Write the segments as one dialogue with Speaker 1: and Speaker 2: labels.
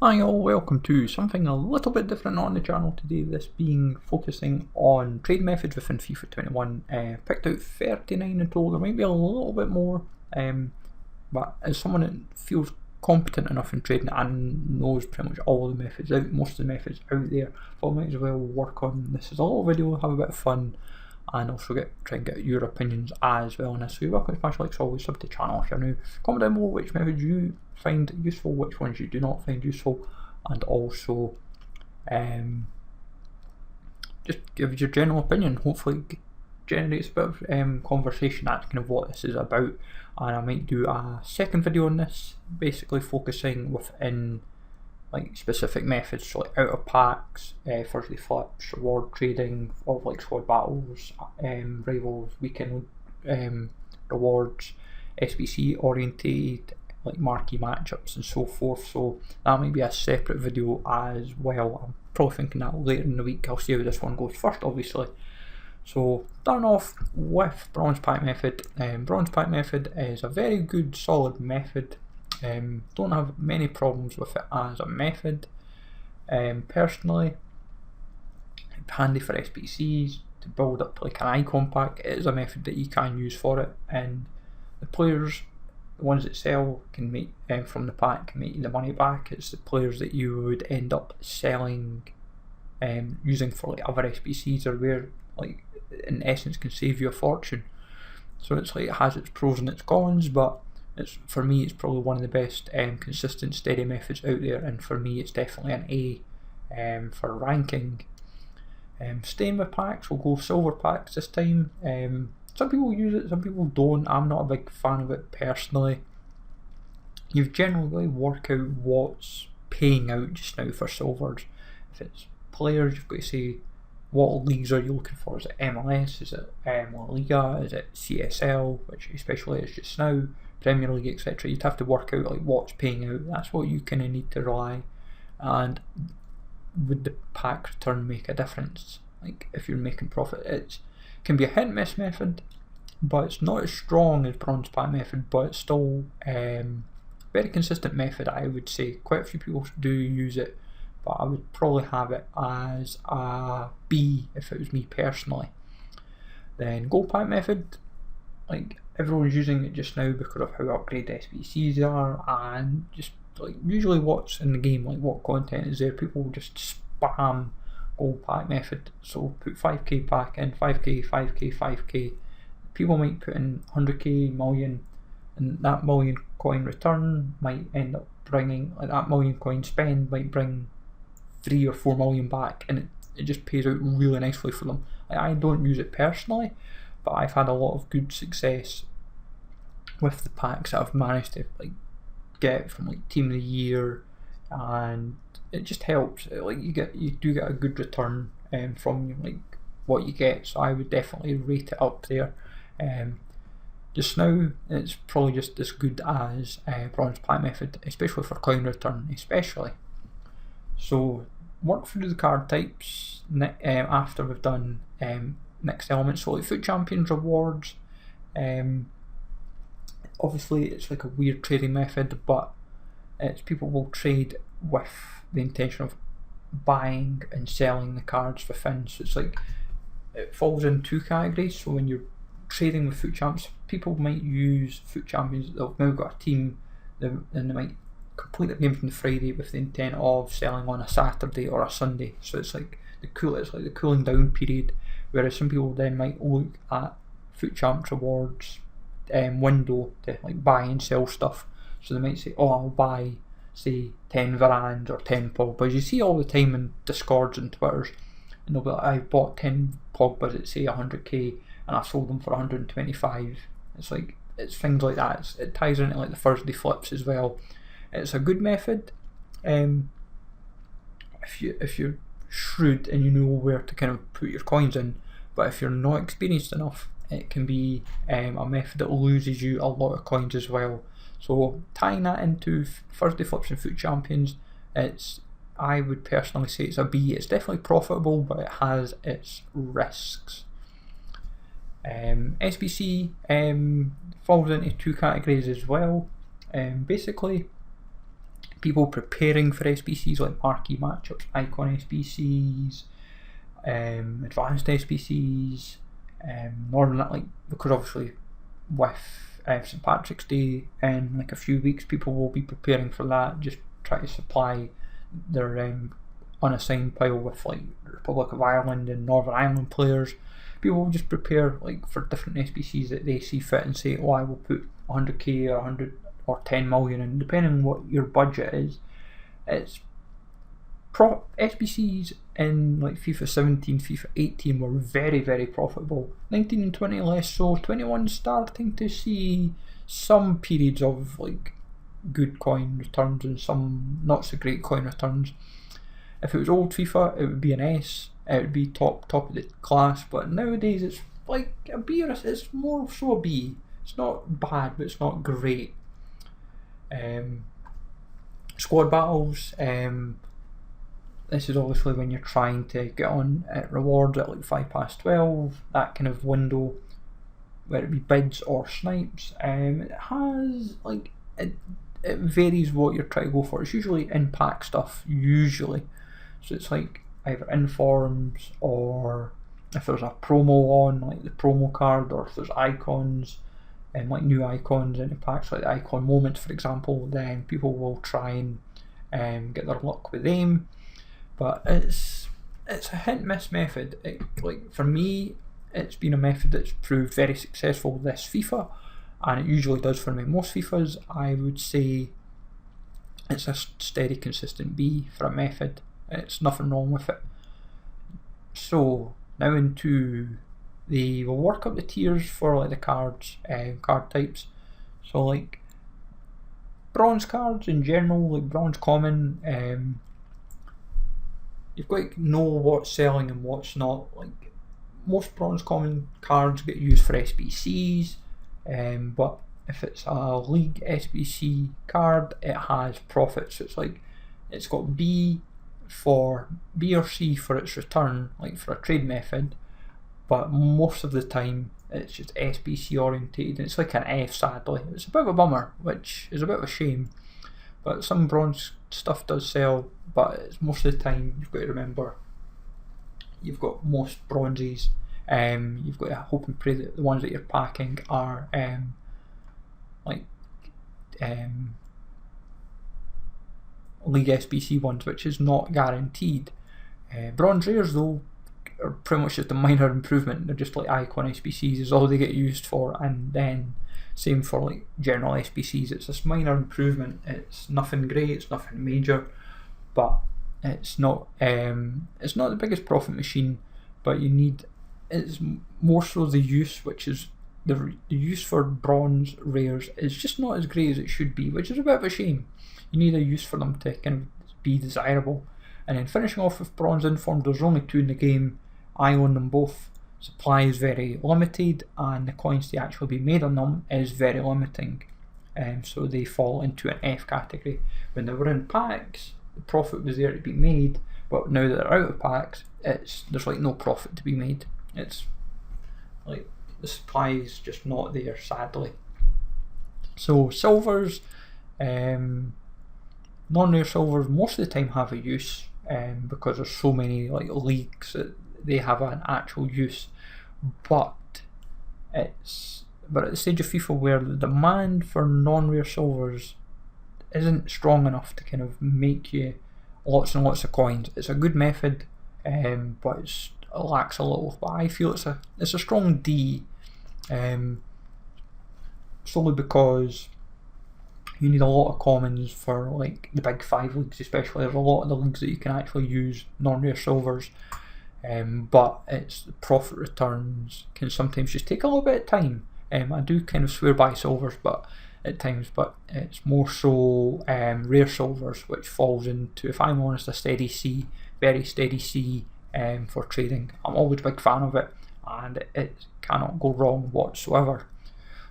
Speaker 1: Hi all, welcome to something a little bit different on the channel today, this being focusing on trade methods within FIFA 21. Picked out 39 in total, there might be a little bit more, but as someone that feels competent enough in trading and knows pretty much all the methods out, most of the methods out there, I might as well work on this as a little video, have a bit of fun, and also try and get your opinions as well on this. So you're welcome to smash likes, always sub to the channel if you're new. Comment down below which methods you find useful, which ones you do not find useful, and also just give your general opinion. Hopefully it generates a bit of conversation. That's kind of what this is about, and I might do a second video on this, basically focusing within like specific methods, so like out of packs, Thursday flips, reward trading of like squad battles, rivals, weekend rewards, SBC orientated like marquee matchups and so forth. So that might be a separate video as well. I'm probably thinking that later in the week. I'll see how this one goes first, obviously. So starting off with bronze pack method. Bronze pack method is a very good solid method. Don't have many problems with it as a method. Personally, it's handy for SBCs to build up like an icon pack. It is a method that you can use for it, and the players, the ones that sell, can make from the pack, can make you the money back. It's the players that you would end up selling, using for like other SBCs, or where like in essence can save you a fortune. So it's like it has its pros and its cons, but for me it's probably one of the best consistent steady methods out there, and for me it's definitely an A for ranking. Staying with packs, we'll go silver packs this time. Some people use it, some people don't. I'm not a big fan of it personally. You've generally work out what's paying out just now for silvers. If it's players, you've got to say what leagues are you looking for. Is it MLS? Is it La Liga? Is it CSL, which especially is just now, Premier League, etc. You'd have to work out like what's paying out. That's what you kind of need to rely. And would the pack return make a difference? Like if you're making profit, it can be a hit and miss method, but it's not as strong as bronze pack method, but it's still very consistent method. I would say quite a few people do use it, but I would probably have it as a B if it was me personally. Then gold pack method, like everyone's using it just now because of how upgraded SBCs are, and just like usually what's in the game, like what content is there. People just spam gold pack method, so put 5k pack in, 5k, 5k, 5k. People might put in 100k, million, and that million coin return might end up bringing, like that million coin spend might bring 3 or 4 million back, and it just pays out really nicely for them. Like, I don't use it personally, but I've had a lot of good success with the packs that I've managed to like get from like team of the year, and it just helps. Like you do get a good return from like what you get, so I would definitely rate it up there. Just now it's probably just as good as bronze pack method, especially for coin return especially. So work through the card types after we've done next element. So like FUT Champions rewards, obviously it's like a weird trading method, but it's people will trade with the intention of buying and selling the cards within. So it's like it falls in two categories. So when you're trading with FUT Champs, people might use FUT Champions, they've now got a team, and they might complete their game from the Friday with the intent of selling on a Saturday or a Sunday. So it's like the cooling down period, whereas some people then might look at FUT Champs rewards window to like buy and sell stuff. So they might say, oh, I'll buy say 10 Varans or 10 Pogbas. You see all the time in Discords and Twitters, and they'll be like, I've bought 10 Pogbas at say 100k and I sold them for 125. It's like, it's things like that. It ties into like the Thursday flips as well. It's a good method if you're shrewd and you know where to kind of put your coins in, but if you're not experienced enough, it can be a method that loses you a lot of coins as well. So tying that into Thursday flips and FUT Champions, I would personally say it's a B. It's definitely profitable, but it has its risks. SBC falls into two categories as well. Basically, people preparing for SBCs like marquee matchups, icon SBCs, advanced SBCs, because obviously with St Patrick's Day in like a few weeks, people will be preparing for that. Just try to supply their unassigned pile with like Republic of Ireland and Northern Ireland players. People will just prepare like for different SBCs that they see fit and say, oh, I will put 100k or 100 or 10 million, and depending on what your budget is, it's SBCs in like FIFA 17, FIFA 18 were very, very profitable. 19 and 20 less so. 21 starting to see some periods of like good coin returns and some not so great coin returns. If it was old FIFA, it would be an S. It would be top of the class. But nowadays, it's like a B, or it's more so a B. It's not bad, but it's not great. Squad battles. This is obviously when you're trying to get on at rewards at like 5/12, that kind of window, whether it be bids or snipes. It has like it varies what you're trying to go for. It's usually in pack stuff, usually. So it's like either informs, or if there's a promo on, like the promo card, or if there's icons and like new icons in the packs, like the icon moments, for example, then people will try and get their luck with them. But it's a hit and miss method. Like for me, it's been a method that's proved very successful this FIFA, and it usually does for me. Most FIFAs, I would say, it's a steady, consistent B for a method. It's nothing wrong with it. So now we'll work up the tiers for like the cards, card types. So like bronze cards in general, like bronze common, you've got to know what's selling and what's not. Like most bronze common cards get used for SBCs, but if it's a league SBC card, it has profits. So it's like it's got B or C for its return, like for a trade method, but most of the time it's just SBC orientated. It's like an F, sadly. It's a bit of a bummer, which is a bit of a shame. But some bronze stuff does sell, but it's most of the time you've got to remember you've got most bronzes. You've got to hope and pray that the ones that you're packing are League SBC ones, which is not guaranteed. Bronze rares though are pretty much just a minor improvement. They're just like icon SBCs is all they get used for, and then same for like general SBCs. It's this minor improvement. It's nothing great, it's nothing major, but it's not the biggest profit machine. But it's more so the use, which is the use for bronze rares is just not as great as it should be, which is a bit of a shame. You need a use for them to kind of be desirable. And then finishing off with bronze informed, there's only 2 in the game. I own them both. Supply is very limited, and the coins to actually be made on them is very limiting. So they fall into an F category. When they were in packs, the profit was there to be made, but now that they're out of packs, there's like no profit to be made. It's like the supply is just not there, sadly. So silvers, non-rare silvers most of the time have a use, because there's so many like leagues that they have an actual use. But at the stage of FIFA where the demand for non-rare silvers isn't strong enough to kind of make you lots and lots of coins. It's a good method, but it lacks a little. But I feel it's a strong D, solely because you need a lot of commons for like the big 5 leagues, especially. There's a lot of the leagues that you can actually use non-rare silvers, but it's the profit returns can sometimes just take a little bit of time. I do kind of swear by silvers, but at times, but it's more so rare silvers, which falls into, if I'm honest, a steady C, very steady C for trading. I'm always a big fan of it, and it cannot go wrong whatsoever.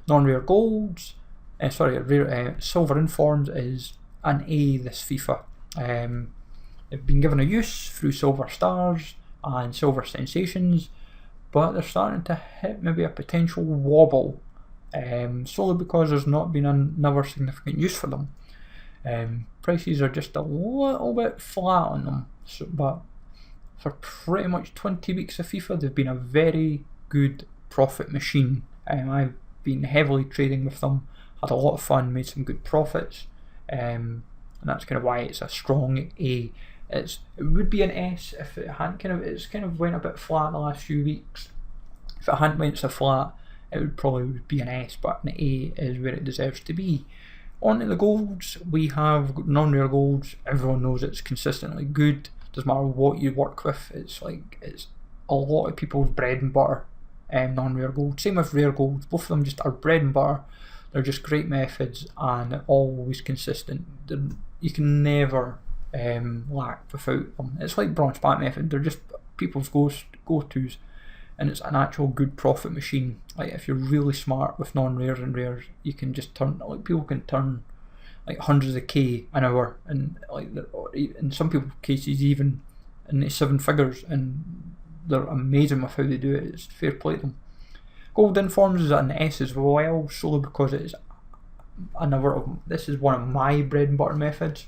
Speaker 1: Non-rare golds. Silver informs is an A this FIFA. They've been given a use through silver stars and silver sensations, but they're starting to hit maybe a potential wobble, solely because there's not been another significant use for them. prices are just a little bit flat on them. So, but for pretty much 20 weeks of FIFA, they've been a very good profit machine. I've been heavily trading with them, had a lot of fun, made some good profits, and that's kind of why it's a strong A. It would be an S if it hadn't it's kind of went a bit flat the last few weeks. If it hadn't went so flat, it would probably be an S, but an A is where it deserves to be. On to the golds, we have non-rare golds. Everyone knows it's consistently good. Doesn't matter what you work with. It's a lot of people's bread and butter. Non-rare gold. Same with rare golds. Both of them just are bread and butter. They're just great methods and always consistent. You can never lack without them. It's like bronze bat method. They're just people's go-tos, and it's an actual good profit machine. Like if you're really smart with non-rares and rares, you can just turn, like people can turn like hundreds of K an hour, and like in some people's cases even in the 7 figures, and they're amazing with how they do it. It's fair play to them. Gold informs is an S as well, solely because it's this is one of my bread and butter methods.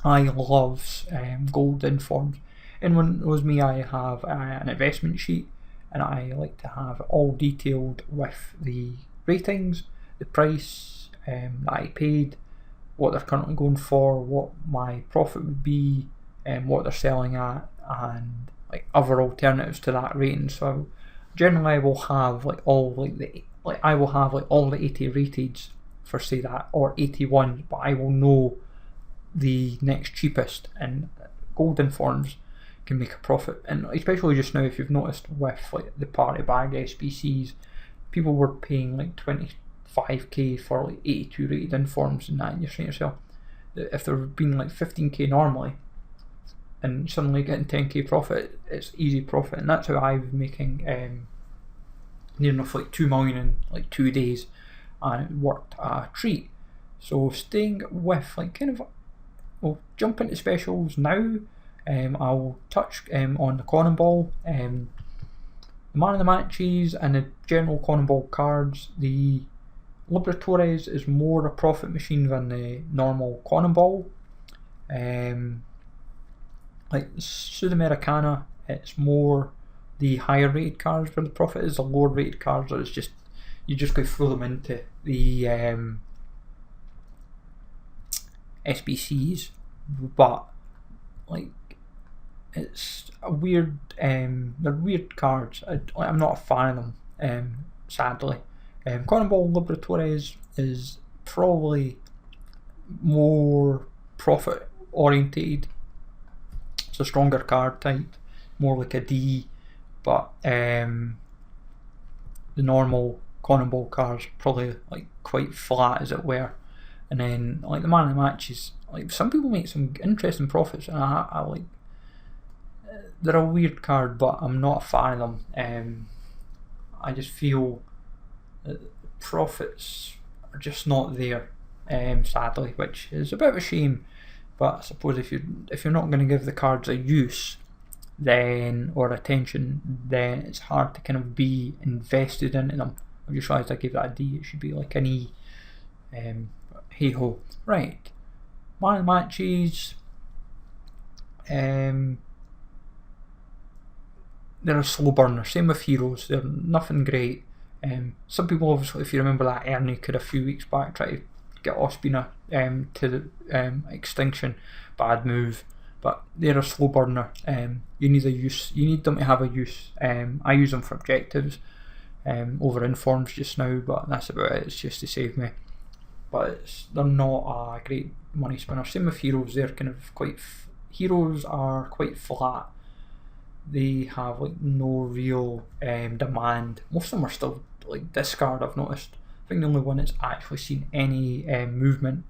Speaker 1: I love gold informs. Anyone knows me, I have an investment sheet, and I like to have it all detailed with the ratings, the price that I paid, what they're currently going for, what my profit would be, and what they're selling at, and like other alternatives to that rating. So generally I will have all the 80 rated for say that, or 81, but I will know the next cheapest, and gold informs can make a profit. And especially just now, if you've noticed with like the party bag SBCs, people were paying like 25k for like 82 rated informs and that, and you're saying to yourself that if there had been like 15k normally and suddenly getting 10k profit, it's easy profit. And that's how I've been making near enough like 2 million in like 2 days, and it worked a treat. So staying with we'll jump into specials now. I'll touch on the Conan Ball, the man of the matches, and the general Conan Ball cards. The Libertores is more a profit machine than the normal Conan Ball. Like Sudamericana, it's more the higher rated cards where the profit is. The lower rated cards are you just go throw them into the SBCs, but like it's a weird they're weird cards. I'm not a fan of them, sadly. Conan Ball Libertores is probably more profit orientated. It's a stronger card type, more like a D, but the normal Conan Ball cards probably like quite flat, as it were. And then like the man of the matches, like some people make some interesting profits, and I like. They're a weird card, but I'm not a fan of them. I just feel that profits are just not there, sadly, which is a bit of a shame. But I suppose if you're not going to give the cards a use, then or attention, then it's hard to kind of be invested into them. I've just realised I gave that a D. It should be like an E. Hey ho. Right. Man of the matches. They're a slow burner. Same with heroes. They're nothing great. Some people, obviously, if you remember that Ernie could a few weeks back try to get Ospina to the extinction. Bad move. But they're a slow burner. You need a use. You need them to have a use. I use them for objectives over informs just now, but that's about it. It's just to save me. But they're not a great money spinner. Same with heroes. They're kind of heroes are quite flat. They have like no real demand. Most of them are still like discard, I've noticed. I think the only one that's actually seen any movement,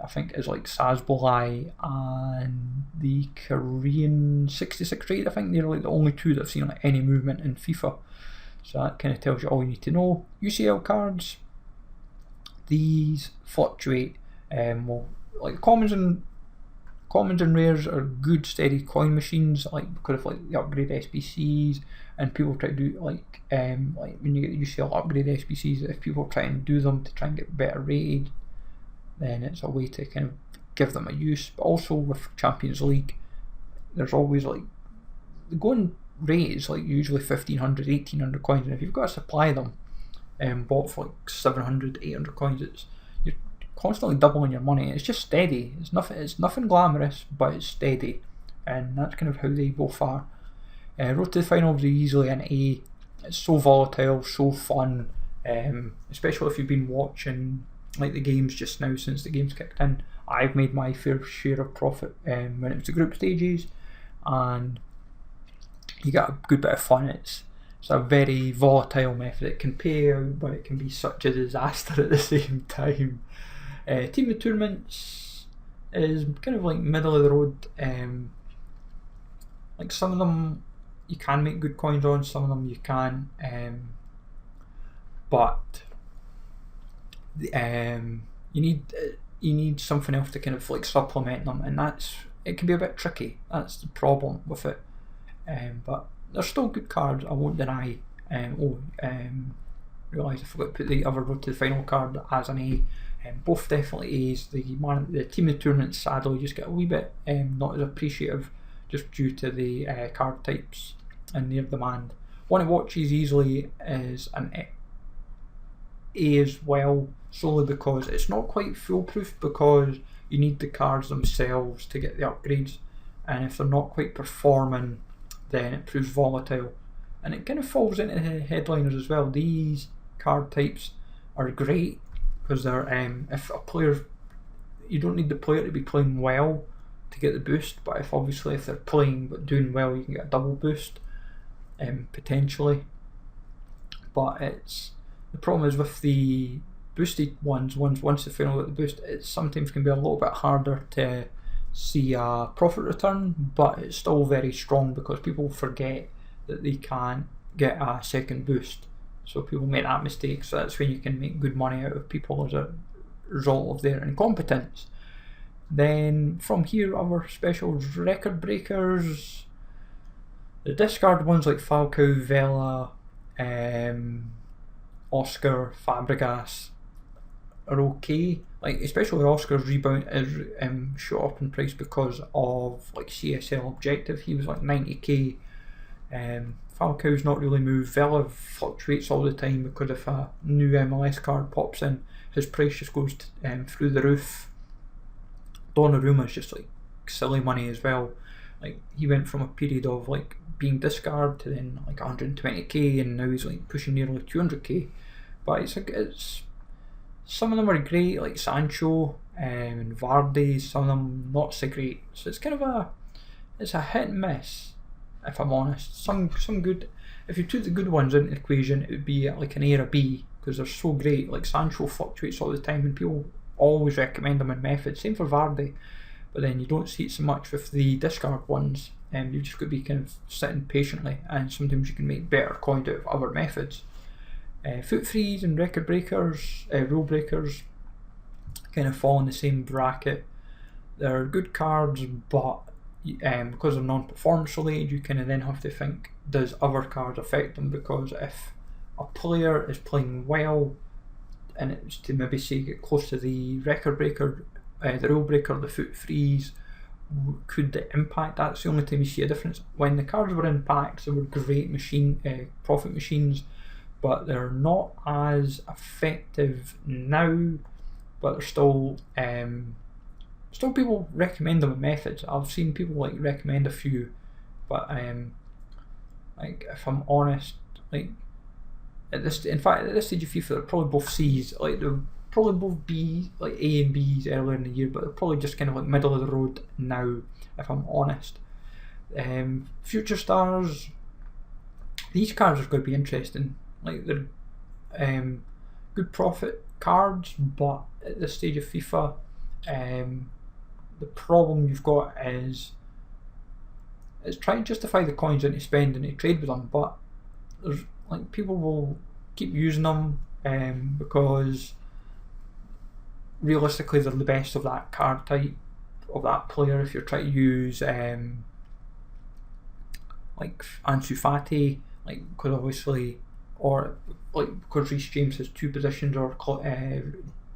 Speaker 1: I think, is like Sazbolai and the Korean 66 rate. I think they're like the only two that have seen like any movement in FIFA. So that kind of tells you all you need to know. UCL cards, these fluctuate. Well, like commons and rares are good steady coin machines, like because of like the upgrade SBCs, and people try to do like when you get the UCL upgrade SBCs, if people try and do them to try and get better rated, then it's a way to kind of give them a use. But also with Champions League, there's always like the going rate is like usually 1500, 1800 coins, and if you've got to supply them bought for like 700, 800 coins, you're constantly doubling your money. It's just steady. It's nothing glamorous, but it's steady, and that's kind of how they both are. Road to the Finals is easily an A. It's so volatile, so fun, especially if you've been watching like the games just now since the game's kicked in. I've made my fair share of profit when it was the group stages, and you get a good bit of fun. It's a very volatile method. It can pay out, but it can be such a disaster at the same time. Team of Tournaments is kind of like middle of the road. Like some of them you can make good coins on, some of them you can, but you need something else to kind of like supplement them, and it can be a bit tricky. That's the problem with it. But they're still good cards, I won't deny. Realise I forgot to put the other Road to the Final card as an A. Both definitely A's. The Team of the Tournament sadly just get a wee bit not as appreciative, just due to the card types and their demand. One to watch easily is an A as well, solely because it's not quite foolproof, because you need the cards themselves to get the upgrades, and if they're not quite performing, then it proves volatile. And it kind of falls into the headliners as well. These card types are great because they're if a player, you don't need the player to be playing well to get the boost, but if they're playing but doing well, you can get a double boost potentially. But the problem is with the boosted ones, once the final got the boost, it sometimes can be a little bit harder to see a profit return, but it's still very strong because people forget that they can't get a second boost, so people make that mistake. So that's when you can make good money out of people as a result of their incompetence. Then from here, other specials: Record Breakers. The discard ones like Falcao, Vela, Oscar, Fabregas are okay. Like especially Oscar's rebound is shot up in price because of like CSL objective. He was like 90k. Falcao's not really moved. Vela fluctuates all the time because if a new MLS card pops in, his price just goes through the roof. Donnarumma's just like silly money as well. Like he went from a period of like being discard to then like 120k, and now he's like pushing nearly 200k. But it's some of them are great, like Sancho and Vardy. Some of them not so great. So it's kind of it's a hit and miss, if I'm honest. Some good. If you took the good ones into the equation, it would be like an A or a B because they're so great. Like Sancho fluctuates all the time, and people always recommend them in Method. Same for Vardy, but then you don't see it so much with the discard ones. You've just got to be kind of sitting patiently, and sometimes you can make better coin out of other methods. Foot Freeze and Record Breakers, Rule Breakers, kind of fall in the same bracket. They're good cards, but because they're non-performance related, you kind of then have to think, does other cards affect them? Because if a player is playing well, and it's to maybe say get close to the Record Breaker, the Rule Breaker, the Foot Freeze, could it impact? That's the only time you see a difference. When the cards were in packs, they were great profit machines, but they're not as effective now. But they're still people recommend them in Methods. I've seen people like recommend a few, but like if I'm honest, like at this stage of FIFA, they're probably both C's. Like they're probably both B, like A and B's earlier in the year, but they're probably just kind of like middle of the road now, if I'm honest. Future Stars, these cards are going to be interesting. Like they're good profit cards, but at this stage of FIFA, the problem you've got is trying to justify the coins and to spend and to trade with them, but there's like people will keep using them because realistically they're the best of that card type, of that player. If you're trying to use like Ansu Fati, like because obviously, or like because Reece James has two positions, or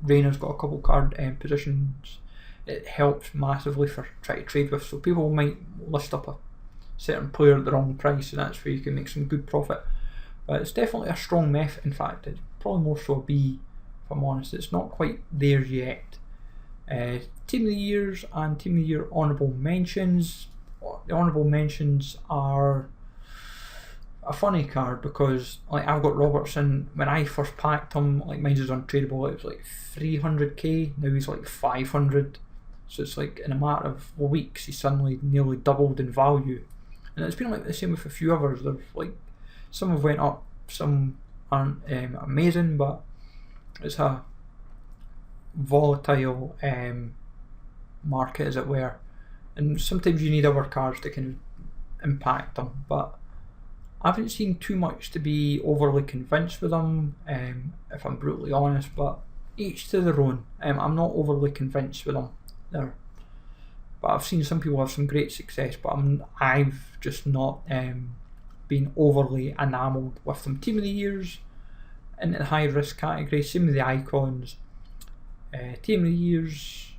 Speaker 1: Rayner's got a couple card positions, it helps massively for trying to trade with. So people might list up a certain player at the wrong price, and that's where you can make some good profit. But it's definitely a strong method. In fact, it's probably more so a B, if I'm honest. It's not quite there yet. Team of the Years and Team of the Year honourable mentions. The honourable mentions are a funny card because like I've got Robertson. When I first packed him, like mine was untradeable, it was like 300k. Now he's like 500. So it's like in a matter of weeks, he suddenly nearly doubled in value. And it's been like the same with a few others. They've like some have went up, some aren't amazing, but it's a volatile market, as it were. And sometimes you need other cards that can impact them. But I haven't seen too much to be overly convinced with them, if I'm brutally honest. But each to their own. I'm not overly convinced with them there. But I've seen some people have some great success, but I've just not been overly enamelled with them. Team of the Years in the high risk category, same with the icons. Team of the Years,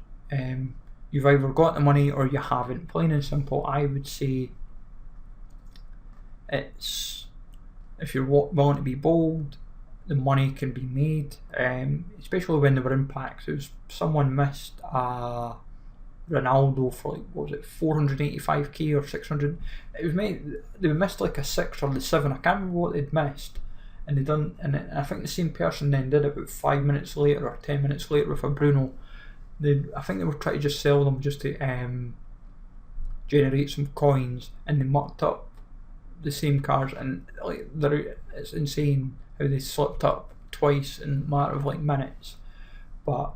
Speaker 1: you've either got the money or you haven't. Plain and simple, I would say it's, if you're willing to be bold, the money can be made, especially when there were impacts. It was someone missed Ronaldo for like, what was it, 485k or 600. It was they missed like a 6 or the 7. I can't remember what they'd missed, and I think the same person then did it about 5 minutes later or 10 minutes later with a Bruno. I think they were trying to just sell them just to generate some coins, and they mucked up the same cards, and like it's insane how they slipped up twice in a matter of like minutes. But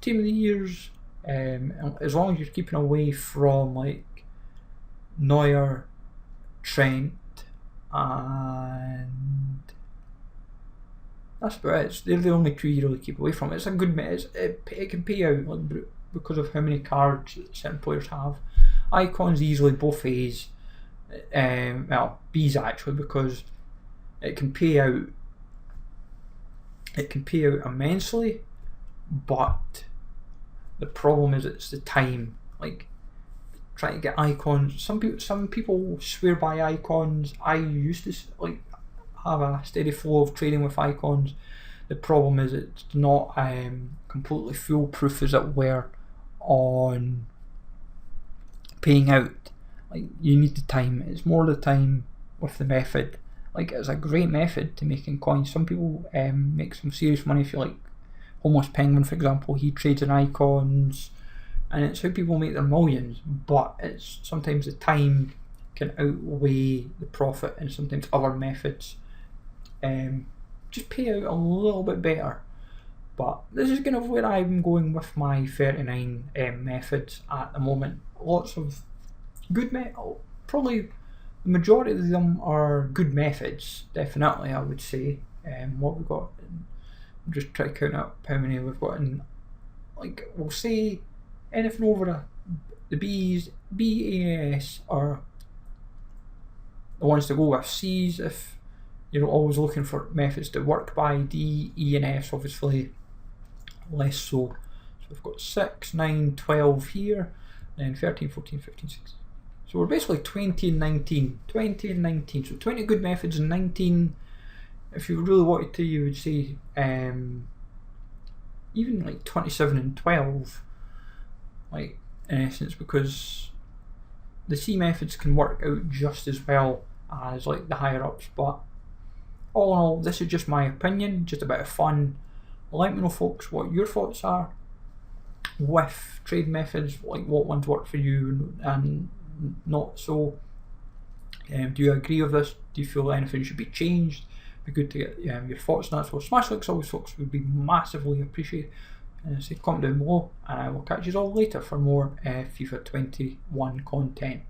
Speaker 1: Team of the Years, as long as you're keeping away from like Neuer, Trent, and that's about it. They're the only two you really keep away from. It's a good it can pay out like, because of how many cards that certain players have. Icons easily both A's, well B's actually, because it can pay out. It can pay out immensely, but the problem is it's the time. Like trying to get icons. Some people swear by icons. I used to like have a steady flow of trading with icons. The problem is it's not completely foolproof, as it were, on paying out. Like you need the time. It's more the time with the method. Like it's a great method to making coins. Some people make some serious money. If you like Homeless Penguin, for example, he trades in icons, and it's how people make their millions. But it's sometimes the time can outweigh the profit, and sometimes other methods just pay out a little bit better. But this is kind of where I'm going with my 39 methods at the moment. Lots of good probably the majority of them are good methods, definitely, I would say. What we've got, just try to count up how many we've got in, like, we'll say anything over the B's, B, A, S are the ones to go with. C's, if you're always looking for methods to work by. D, E, and F, obviously less so. So we've got 6, 9, 12 here, then 13, 14, 15, 16. So we're basically 20 and 19. 20 and 19. So 20 good methods and 19, if you really wanted to, you would say even like 27 and 12, like in essence, because the C methods can work out just as well as like the higher ups. But all in all, this is just my opinion, just a bit of fun. Let me know, folks, what your thoughts are with trade methods, like what ones work for you and not so. Do you agree with this? Do you feel anything should be changed? Be good to get your thoughts on that. So smash likes always, folks, would be massively appreciated. Say comment down below, and I will catch you all later for more FIFA 21 content.